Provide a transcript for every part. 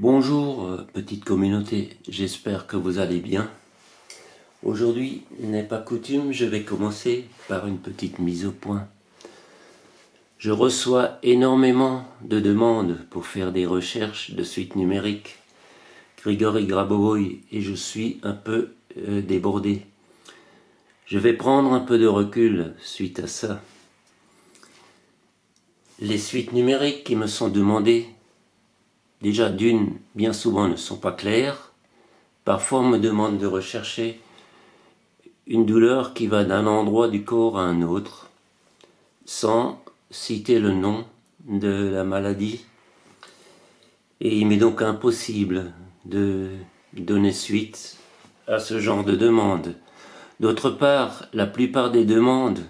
Bonjour petite communauté, j'espère que vous allez bien. Aujourd'hui n'est pas coutume, je vais commencer par une petite mise au point. Je reçois énormément de demandes pour faire des recherches de suites numériques. Grigory Grabovoy, et je suis un peu débordé. Je vais prendre un peu de recul suite à ça. Les suites numériques qui me sont demandées, déjà d'une, bien souvent ne sont pas claires. Parfois on me demande de rechercher une douleur qui va d'un endroit du corps à un autre, sans citer le nom de la maladie. Et il m'est donc impossible de donner suite à ce genre de demande. D'autre part, la plupart des demandes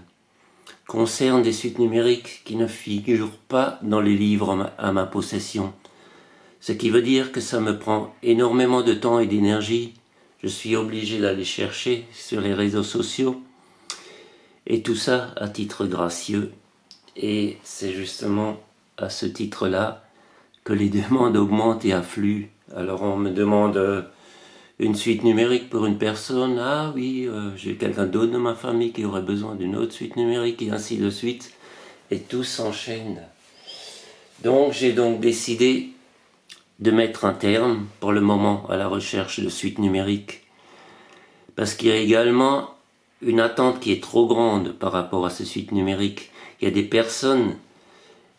concernent des suites numériques qui ne figurent pas dans les livres à ma possession. Ce qui veut dire que ça me prend énormément de temps et d'énergie. Je suis obligé d'aller chercher sur les réseaux sociaux. Et tout ça à titre gracieux. Et c'est justement à ce titre-là que les demandes augmentent et affluent. Alors on me demande une suite numérique pour une personne. Ah oui, j'ai quelqu'un d'autre de ma famille qui aurait besoin d'une autre suite numérique et ainsi de suite. Et tout s'enchaîne. Donc j'ai décidé de mettre un terme pour le moment à la recherche de suites numériques. Parce qu'il y a également une attente qui est trop grande par rapport à ces suites numériques. Il y a des personnes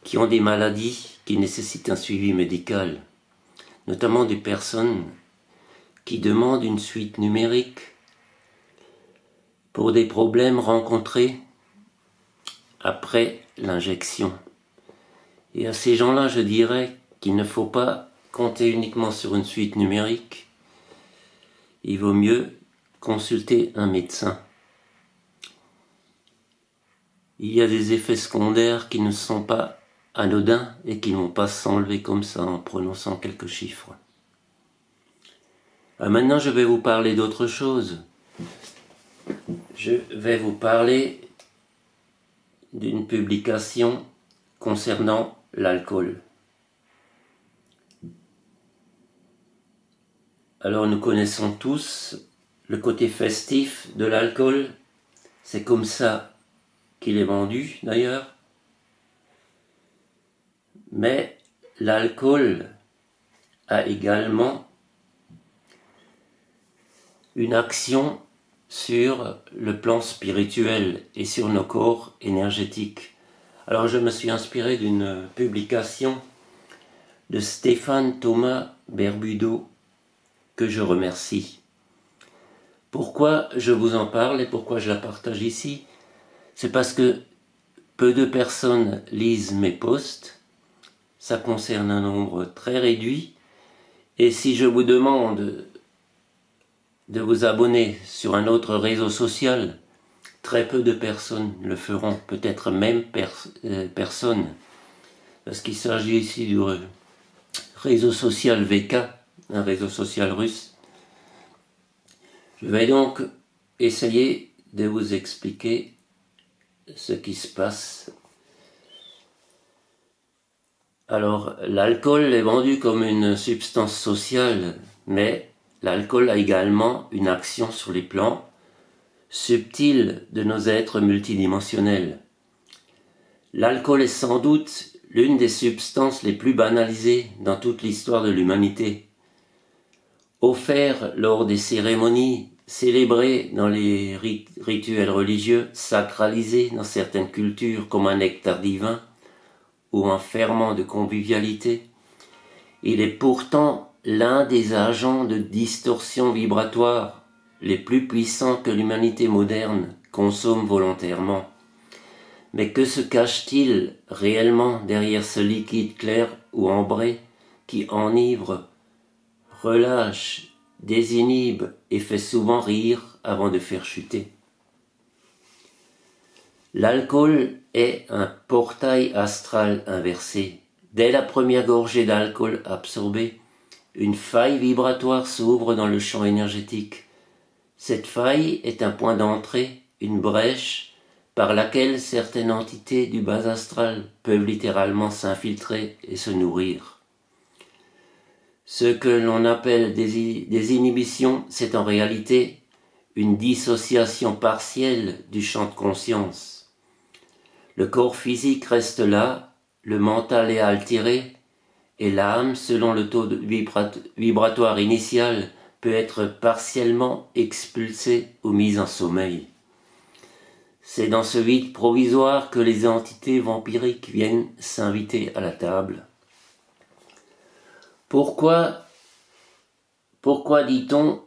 qui ont des maladies qui nécessitent un suivi médical. Notamment des personnes qui demandent une suite numérique pour des problèmes rencontrés après l'injection. Et à ces gens-là, je dirais qu'il ne faut pas compter uniquement sur une suite numérique. Il vaut mieux consulter un médecin. Il y a des effets secondaires qui ne sont pas anodins et qui ne vont pas s'enlever comme ça en prononçant quelques chiffres. Maintenant, je vais vous parler d'autre chose. Je vais vous parler d'une publication concernant l'alcool. Alors nous connaissons tous le côté festif de l'alcool. C'est comme ça qu'il est vendu d'ailleurs. Mais l'alcool a également une action sur le plan spirituel et sur nos corps énergétiques. Alors je me suis inspiré d'une publication de Stéphane Thomas Berbudo que je remercie. Pourquoi je vous en parle et pourquoi je la partage ici? C'est parce que peu de personnes lisent mes posts, ça concerne un nombre très réduit, et si je vous demande de vous abonner sur un autre réseau social, très peu de personnes le feront, peut-être même personne, parce qu'il s'agit ici du réseau social VK, un réseau social russe. Je vais donc essayer de vous expliquer ce qui se passe. Alors, l'alcool est vendu comme une substance sociale, mais l'alcool a également une action sur les plans subtils de nos êtres multidimensionnels. L'alcool est sans doute l'une des substances les plus banalisées dans toute l'histoire de l'humanité. Offert lors des cérémonies, célébré dans les rituels religieux, sacralisé dans certaines cultures comme un nectar divin ou un ferment de convivialité, il est pourtant l'un des agents de distorsion vibratoire les plus puissants que l'humanité moderne consomme volontairement. Mais que se cache-t-il réellement derrière ce liquide clair ou ambré qui enivre, relâche, désinhibe et fait souvent rire avant de faire chuter? L'alcool est un portail astral inversé. Dès la première gorgée d'alcool absorbée, une faille vibratoire s'ouvre dans le champ énergétique. Cette faille est un point d'entrée, une brèche, par laquelle certaines entités du bas astral peuvent littéralement s'infiltrer et se nourrir. Ce que l'on appelle des inhibitions, c'est en réalité une dissociation partielle du champ de conscience. Le corps physique reste là, le mental est altéré, et l'âme, selon le taux vibratoire initial, peut être partiellement expulsée ou mise en sommeil. C'est dans ce vide provisoire que les entités vampiriques viennent s'inviter à la table. Pourquoi dit-on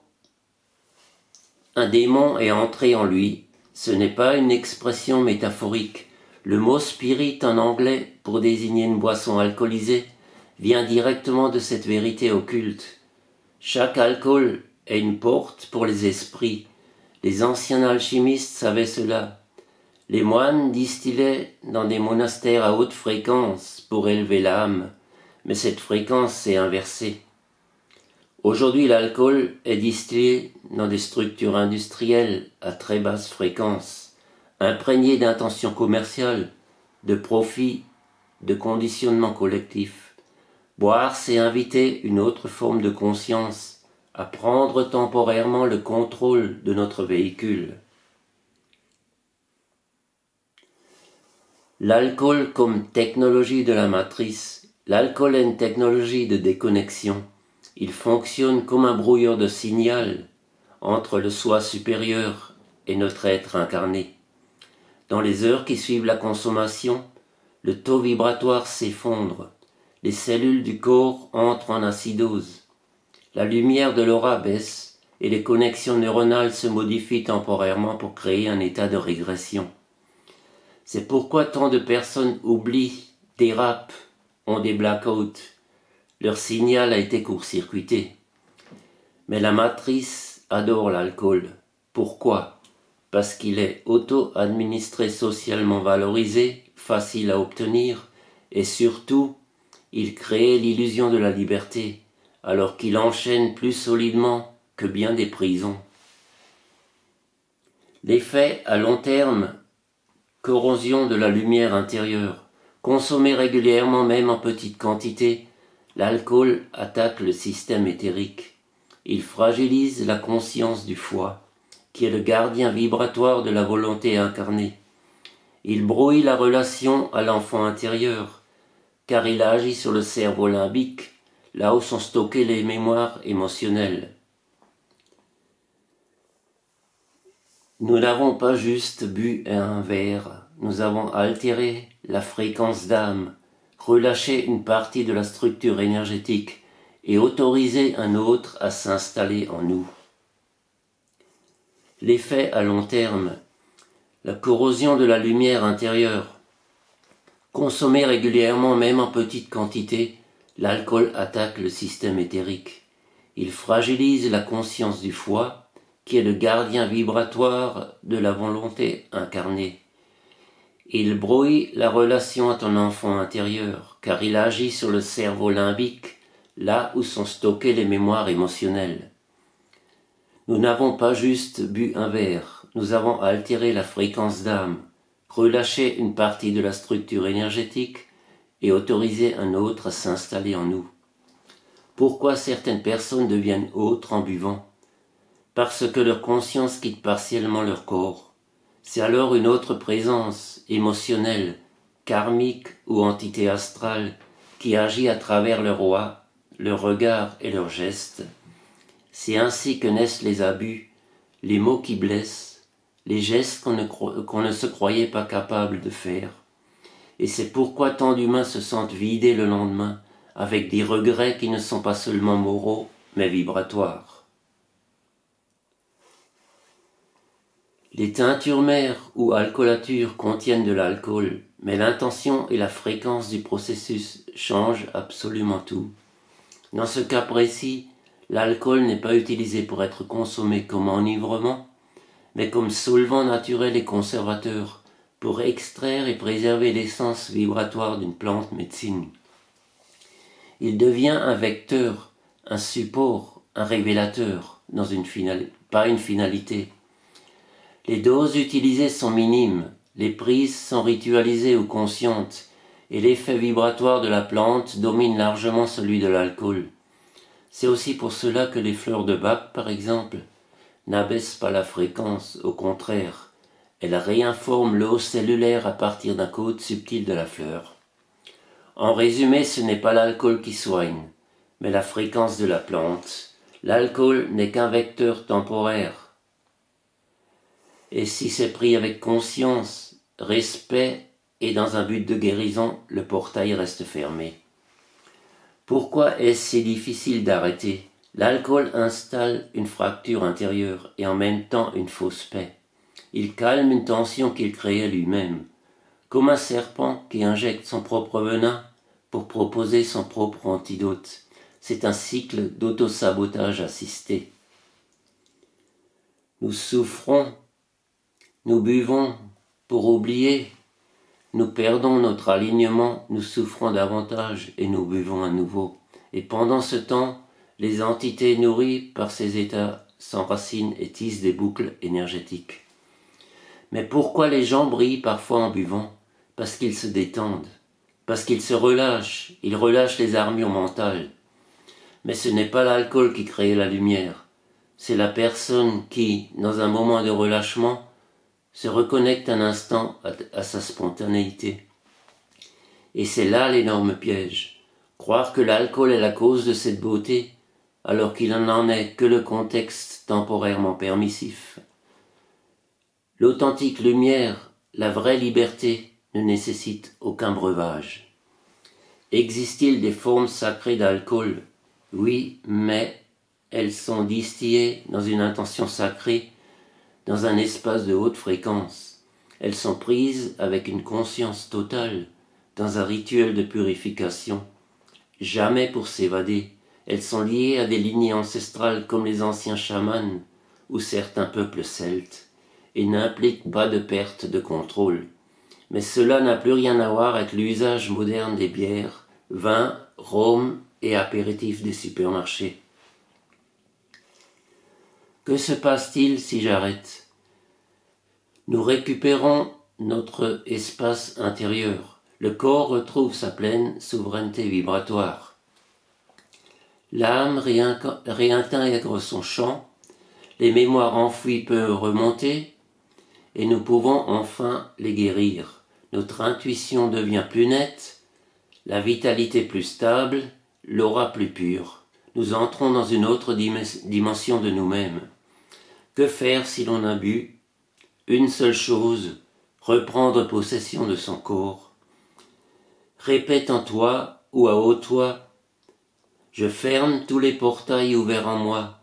un démon est entré en lui? Ce n'est pas une expression métaphorique. Le mot spirit en anglais pour désigner une boisson alcoolisée vient directement de cette vérité occulte. Chaque alcool est une porte pour les esprits. Les anciens alchimistes savaient cela. Les moines distillaient dans des monastères à haute fréquence pour élever l'âme, mais cette fréquence s'est inversée. Aujourd'hui, l'alcool est distillé dans des structures industrielles à très basse fréquence, imprégnées d'intentions commerciales, de profit, de conditionnement collectif. Boire, c'est inviter une autre forme de conscience à prendre temporairement le contrôle de notre véhicule. L'alcool comme technologie de la matrice. L'alcool est une technologie de déconnexion. Il fonctionne comme un brouilleur de signal entre le soi supérieur et notre être incarné. Dans les heures qui suivent la consommation, le taux vibratoire s'effondre. Les cellules du corps entrent en acidose. La lumière de l'aura baisse et les connexions neuronales se modifient temporairement pour créer un état de régression. C'est pourquoi tant de personnes oublient, dérapent, ont des blackouts. Leur signal a été court-circuité. Mais la matrice adore l'alcool. Pourquoi? Parce qu'il est auto-administré, socialement valorisé, facile à obtenir, et surtout, il crée l'illusion de la liberté, alors qu'il enchaîne plus solidement que bien des prisons. L'effet à long terme, corrosion de la lumière intérieure. Consommé régulièrement, même en petite quantité, l'alcool attaque le système éthérique. Il fragilise la conscience du foie, qui est le gardien vibratoire de la volonté incarnée. Il brouille la relation à l'enfant intérieur, car il agit sur le cerveau limbique, là où sont stockées les mémoires émotionnelles. Nous n'avons pas juste bu un verre, nous avons altéré la fréquence d'âme, relâché une partie de la structure énergétique et autorisé un autre à s'installer en nous. L'effet à long terme, la corrosion de la lumière intérieure. Consommé régulièrement, même en petite quantité, l'alcool attaque le système éthérique. Il fragilise la conscience du foie, qui est le gardien vibratoire de la volonté incarnée. Il brouille la relation à ton enfant intérieur, car il agit sur le cerveau limbique, là où sont stockées les mémoires émotionnelles. Nous n'avons pas juste bu un verre, nous avons altéré la fréquence d'âme, relâché une partie de la structure énergétique et autorisé un autre à s'installer en nous. Pourquoi certaines personnes deviennent autres en buvant? Parce que leur conscience quitte partiellement leur corps. C'est alors une autre présence émotionnelle, karmique ou entité astrale qui agit à travers leur regard et leurs gestes. C'est ainsi que naissent les abus, les mots qui blessent, les gestes qu'on ne se croyait pas capable de faire. Et c'est pourquoi tant d'humains se sentent vidés le lendemain, avec des regrets qui ne sont pas seulement moraux, mais vibratoires. Les teintures mères ou alcoolatures contiennent de l'alcool, mais l'intention et la fréquence du processus changent absolument tout. Dans ce cas précis, l'alcool n'est pas utilisé pour être consommé comme enivrement, mais comme solvant naturel et conservateur, pour extraire et préserver l'essence vibratoire d'une plante médecine. Il devient un vecteur, un support, un révélateur, pas une finalité. Les doses utilisées sont minimes, les prises sont ritualisées ou conscientes, et l'effet vibratoire de la plante domine largement celui de l'alcool. C'est aussi pour cela que les fleurs de bac, par exemple, n'abaissent pas la fréquence, au contraire, elles réinforment l'eau cellulaire à partir d'un code subtil de la fleur. En résumé, ce n'est pas l'alcool qui soigne, mais la fréquence de la plante. L'alcool n'est qu'un vecteur temporaire. Et si c'est pris avec conscience, respect et dans un but de guérison, le portail reste fermé. Pourquoi est-ce si difficile d'arrêter? L'alcool installe une fracture intérieure et en même temps une fausse paix. Il calme une tension qu'il créait lui-même, comme un serpent qui injecte son propre venin pour proposer son propre antidote. C'est un cycle d'autosabotage assisté. Nous souffrons, nous buvons pour oublier, nous perdons notre alignement, nous souffrons davantage et nous buvons à nouveau. Et pendant ce temps, les entités nourries par ces états s'enracinent et tissent des boucles énergétiques. Mais pourquoi les gens brillent parfois en buvant? Parce qu'ils se détendent, parce qu'ils se relâchent, ils relâchent les armures mentales. Mais ce n'est pas l'alcool qui crée la lumière, c'est la personne qui, dans un moment de relâchement, se reconnecte un instant à sa spontanéité. Et c'est là l'énorme piège. Croire que l'alcool est la cause de cette beauté, alors qu'il n'en est que le contexte temporairement permissif. L'authentique lumière, la vraie liberté, ne nécessite aucun breuvage. Existe-t-il des formes sacrées d'alcool? Oui, mais elles sont distillées dans une intention sacrée, dans un espace de haute fréquence. Elles sont prises avec une conscience totale, dans un rituel de purification. Jamais pour s'évader. Elles sont liées à des lignées ancestrales comme les anciens chamans ou certains peuples celtes, et n'impliquent pas de perte de contrôle. Mais cela n'a plus rien à voir avec l'usage moderne des bières, vins, rhum et apéritifs des supermarchés. Que se passe-t-il si j'arrête? Nous récupérons notre espace intérieur. Le corps retrouve sa pleine souveraineté vibratoire. L'âme réintègre son champ, les mémoires enfouies peuvent remonter, et nous pouvons enfin les guérir. Notre intuition devient plus nette, la vitalité plus stable, l'aura plus pure. Nous entrons dans une autre dimension de nous-mêmes. Que faire si l'on a bu? Une seule chose, reprendre possession de son corps. Répète en toi ou à haute voix: je ferme tous les portails ouverts en moi.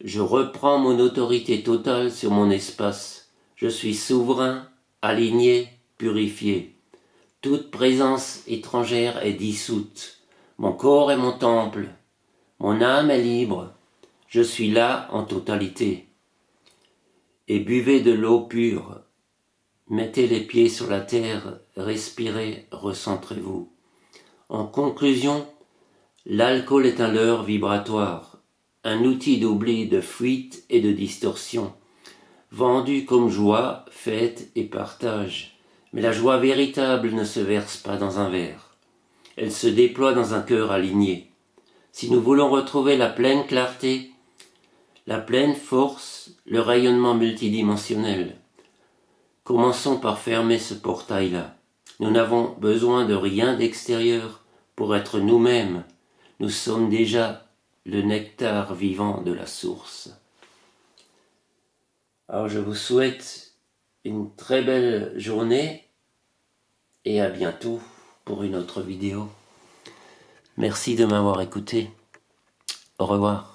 Je reprends mon autorité totale sur mon espace. Je suis souverain, aligné, purifié. Toute présence étrangère est dissoute. Mon corps est mon temple. Mon âme est libre. Je suis là en totalité. Et buvez de l'eau pure. Mettez les pieds sur la terre, respirez, recentrez-vous. En conclusion, l'alcool est un leurre vibratoire, un outil d'oubli, de fuite et de distorsion, vendu comme joie, fête et partage. Mais la joie véritable ne se verse pas dans un verre. Elle se déploie dans un cœur aligné. Si nous voulons retrouver la pleine clarté, la pleine force, le rayonnement multidimensionnel, commençons par fermer ce portail-là. Nous n'avons besoin de rien d'extérieur pour être nous-mêmes. Nous sommes déjà le nectar vivant de la source. Alors je vous souhaite une très belle journée et à bientôt pour une autre vidéo. Merci de m'avoir écouté. Au revoir.